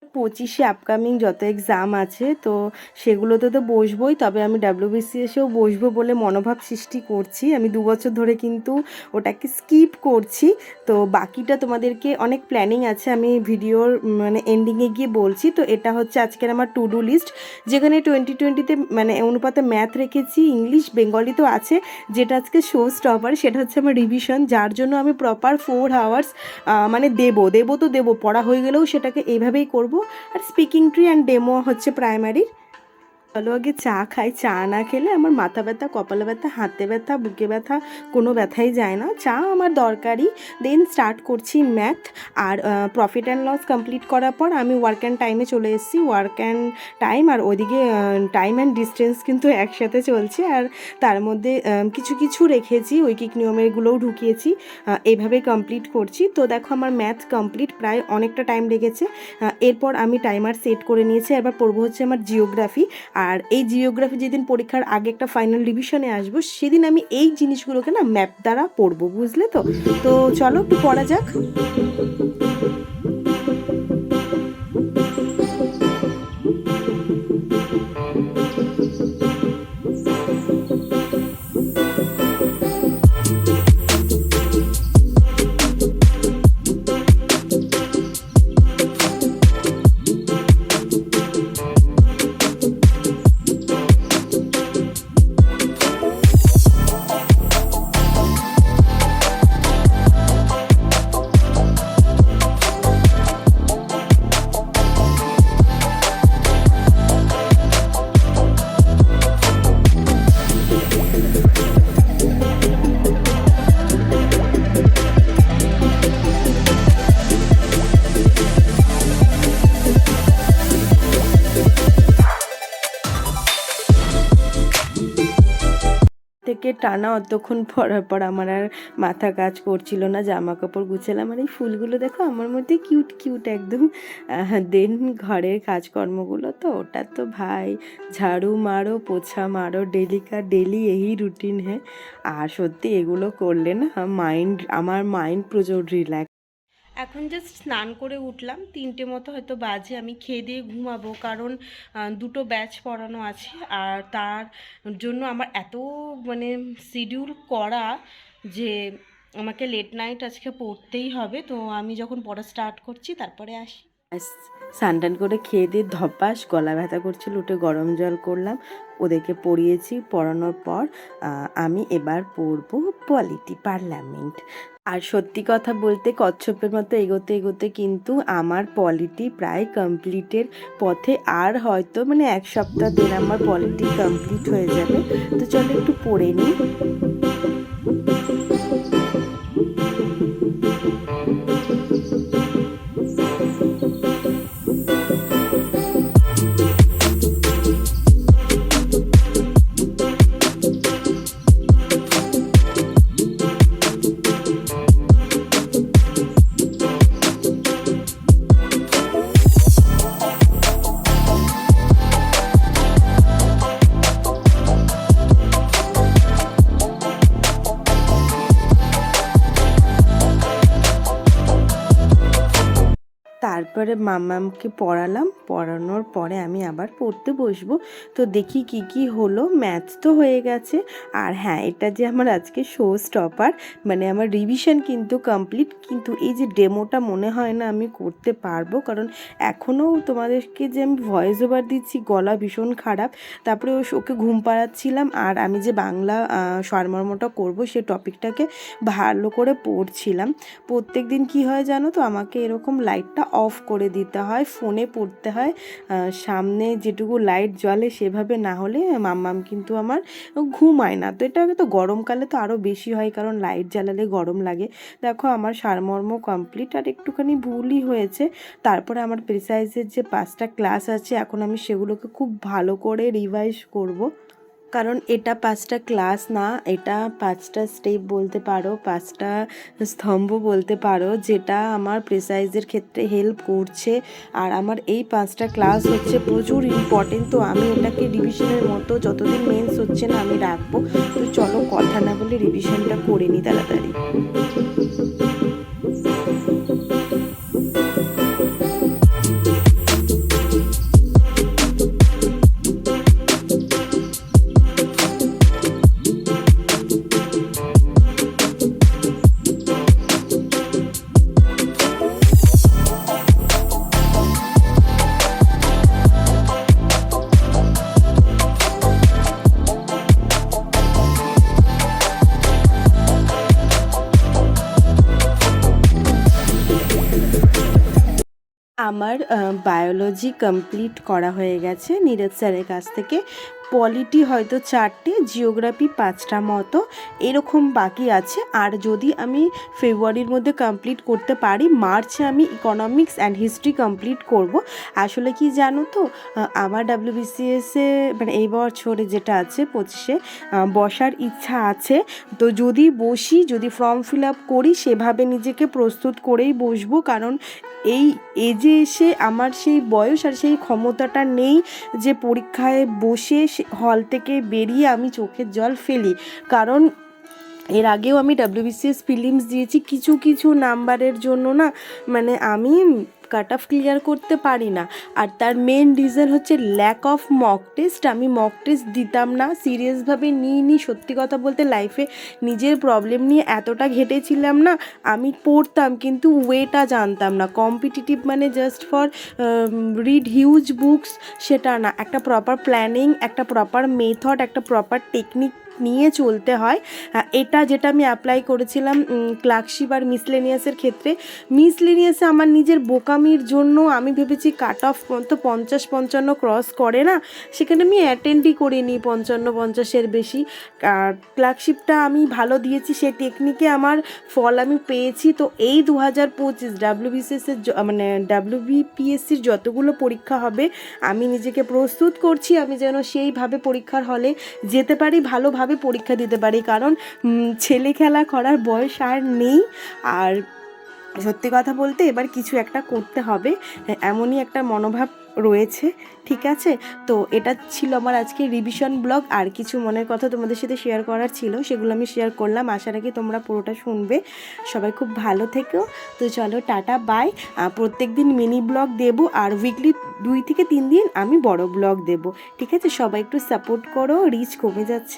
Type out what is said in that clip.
25-এ upcoming যত exam আছে তো সেগুলোতে তো বসবই, তবে আমি ডাব্লিউবিসিএসেও বসবো বলে মনোভাব সৃষ্টি করছি। আমি 2 বছর ধরে কিন্তু ওটাকে স্কিপ করছি। তো বাকিটা তোমাদেরকে অনেক প্ল্যানিং আছে, আমি ভিডিওর মানে এন্ডিংয়ে গিয়ে বলছি। তো এটা হচ্ছে আজকের আমার টু ডু লিস্ট, যেখানে 2020-তে মানে অনুপাতে ম্যাথ রেখেছি, ইংলিশ বেঙ্গলি তো আছে। যেটা আজকে শো স্টপার সেটা হচ্ছে আমার রিভিশন, যার জন্য আমি প্রপার 4 আওয়ার্স মানে দেবো তো দেবো, পড়া হয়ে গেলেও সেটাকে এইভাবেই করব। আর স্পিকিং ট্রি অ্যান্ড ডেমো হচ্ছে প্রাইমারির। চলো আগে চা খাই, চা না খেলে আমার মাথা ব্যথা, কপালে ব্যথা, হাতে ব্যথা, বুকে ব্যথা, কোনো ব্যথাই যায় না। চা আমার দরকারি। দেন স্টার্ট করছি ম্যাথ। আর প্রফিট অ্যান্ড লস কমপ্লিট করার পর আমি ওয়ার্ক অ্যান্ড টাইমে চলে এসেছি। ওয়ার্ক অ্যান্ড টাইম আর ওইদিকে টাইম অ্যান্ড ডিস্টেন্স কিন্তু একসাথে চলছে। আর তার মধ্যে কিছু কিছু রেখেছি, ঐকিক নিয়মেরগুলোও ঢুকিয়েছি। এইভাবে কমপ্লিট করছি। তো দেখো আমার ম্যাথ কমপ্লিট, প্রায় অনেকটা টাইম লেগেছে। এরপর আমি টাইমার সেট করে নিয়েছি। এবার পড়বো হচ্ছে আমার জিওগ্রাফি। আর এই জিওগ্রাফি যেদিন পরীক্ষার আগে একটা ফাইনাল রিভিশনে আসবো, সেদিন আমি এই জিনিসগুলোকে না ম্যাপ দ্বারা পড়বো, বুঝলে তো? তো চলো একটু পড়া যাক। থেকে টানা অতক্ষণ পরার পর আমার আর মাথা কাজ করছিল না, জামা কাপড় গুছালাম। আর এই ফুলগুলো দেখো আমার মধ্যে কিউট কিউট একদম। দেন ঘরের কাজকর্মগুলো তো ওটা তো ভাই ঝাড়ু মারো, পোছা মারো, ডেলি এই রুটিন হ্যাঁ। আর সত্যি এগুলো করলে না আমার মাইন্ড প্রচুর রিল্যাক্স। এখন জাস্ট স্নান করে উঠলাম, 3টে মতো হয়তো বাজে। আমি খেয়ে দিয়ে ঘুমাবো, কারণ 2টো ব্যাচ পড়ানো আছে। আর তার জন্য আমার এত মানে শিডিউল করা যে আমাকে লেট নাইট আজকে পড়তেই হবে। তো আমি যখন পড়া স্টার্ট করছি তারপরে আসি। স্নান করে খেয়ে দিয়ে ধপাস গলা ব্যথা করছিল, উঠে গরম জল করলাম, ওদেরকে পড়িয়েছি। পড়ানোর পর আমি এবার পড়বো পলিটি পার্লামেন্ট। আর সত্যি কথা বলতে কচ্ছপের মতো এগোতে এগোতে কিন্তু আমার পলিটি প্রায় কমপ্লিটের পথে। আর হয়তো মানে 1 সপ্তাহ দেড় আমার পলিটি কমপ্লিট হয়ে যাবে। তো চলো একটু পড়ে নিই। তারপরে মাম্মামকে পড়ালাম, পড়ানোর পরে আমি আবার পড়তে বসবো। তো দেখি কি কি হলো। ম্যাথ তো হয়ে গেছে। আর হ্যাঁ, এটা যে আমার আজকে শো স্টপার, মানে আমার রিভিশন কিন্তু কমপ্লিট, কিন্তু এই যে ডেমোটা মনে হয় না আমি করতে পারবো, কারণ এখনও তোমাদেরকে যে আমি ভয়েস ওভার দিচ্ছি গলা ভীষণ খারাপ। তারপরে ওকে ঘুম পাড়াচ্ছিলাম, আর আমি যে বাংলা সারমর্মটা করবো সে টপিকটাকে ভালো করে পড়ছিলাম। প্রত্যেক দিন কী হয় জানো তো, আমাকে এরকম লাইটটা অফ করে দিতে হয়, ফোনে পড়তে হয়, সামনে যেটুকু লাইট জ্বলে সেভাবে, না হলে মাম্মাম কিন্তু আমার ঘুমায় না। তো এটা তো গরমকালে তো আরও বেশি হয়, কারণ লাইট জ্বালালে গরম লাগে। দেখো আমার সারমর্ম কমপ্লিট, আর একটুখানি ভুলই হয়েছে। তারপরে আমার প্রিসাইজের যে 5টা ক্লাস আছে, এখন আমি সেগুলোকে খুব ভালো করে রিভাইজ করব। কারণ এটা 5টা ক্লাস না, এটা 5টা স্টেপ বলতে পারো, 5টা স্তম্ভ বলতে পারো, যেটা আমার প্রিসাইজের ক্ষেত্রে হেল্প করছে। আর আমার এই 5টা ক্লাস হচ্ছে প্রচুর ইম্পর্টেন্ট। তো আমি এটাকে রিভিশনের মতো যতদিন মেন্স হচ্ছে না আমি রাখবো। তো চলো কথা না বলে রিভিশনটা করে নিই তাড়াতাড়ি। আমার বায়োলজি কমপ্লিট করা হয়ে গেছে নীরজ স্যারের কাছ থেকে। পলিটি হয়তো 4টে, জিওগ্রাফি 5টা মতো এরকম বাকি আছে। আর যদি আমি ফেব্রুয়ারির মধ্যে কমপ্লিট করতে পারি, মার্চে আমি ইকোনমিক্স অ্যান্ড হিস্ট্রি কমপ্লিট করব। আসলে কি জানো তো, আমার ডাব্লিউবিসিএসে মানে এই বছরে যেটা আছে 25-এ বসার ইচ্ছা আছে। তো যদি বসি, যদি ফর্ম ফিল আপ করি, সেভাবে নিজেকে প্রস্তুত করেই বসবো। কারণ এই এজে এসে আমার সেই বয়স আর সেই ক্ষমতাটা নেই যে পরীক্ষায় বসে হল থেকে বেরিয়ে আমি চোখের জল ফেলি। কারণ এর আগেও আমি ডাব্লিউবিসিএস প্রিলিমস দিয়েছি, কিছু কিছু নাম্বারের জন্য না মানে আমি কাট অফ ক্লিয়ার করতে পারি না। আর তার মেন রিজন হচ্ছে ল্যাক অফ মক টেস্ট। আমি মক টেস্ট দিতাম না, সিরিয়াসভাবে নিইনি। সত্যি কথা বলতে লাইফে নিজের প্রবলেম নিয়ে এতটা ঘেটেছিলাম না, আমি পড়তাম কিন্তু ওয়েটা জানতাম না। কম্পিটিটিভ মানে just for read huge books সেটা না, একটা প্রপার প্ল্যানিং, একটা প্রপার মেথড, একটা প্রপার টেকনিক নিয়ে চলতে হয়। এটা যেটা আমি অ্যাপ্লাই করেছিলাম ক্লার্কশিপ আর মিসলেনিয়াসের ক্ষেত্রে। মিসলেনিয়াসে আমার নিজের বোকামির জন্য আমি ভেবেছি কাট অফ তো 50-55 ক্রস করে না, সেখানে আমি অ্যাটেন্ডই করিনি 55-50-এর বেশি। আর ক্লার্কশিপটা আমি ভালো দিয়েছি, সেই টেকনিকে আমার ফল আমি পেয়েছি। তো এই 2025 ডাব্লিউবিসিএসের মানে ডাব্লিউবিপিএসসির যতগুলো পরীক্ষা হবে আমি নিজেকে প্রস্তুত করছি, আমি যেন সেইভাবে পরীক্ষার হলে যেতে পারি, ভালোভাবে পরীক্ষা দিতে পারি। কারণ ছেলে খেলা করার বয়স আর নেই। আর সত্যি কথা বলতে এবার কিছু একটা করতে হবে, এমনই একটা মনোভাব রয়েছে। ঠিক আছে, তো এটা ছিল আমার আজকে রিভিশন ব্লগ। আর কিছু মনের কথা তোমাদের সাথে শেয়ার করার ছিল, সেগুলো আমি শেয়ার করলাম। আশা রাখি তোমরা পুরোটা শুনবে। সবাই খুব ভালো থেকো। তো চলো, টাটা, বাই। প্রত্যেক দিন মিনি ব্লগ দেবো, আর উইকলি 2 থেকে 3 দিন আমি বড় ব্লগ দেবো। ঠিক আছে, সবাই একটু সাপোর্ট করো, রিচ কমে যাচ্ছে।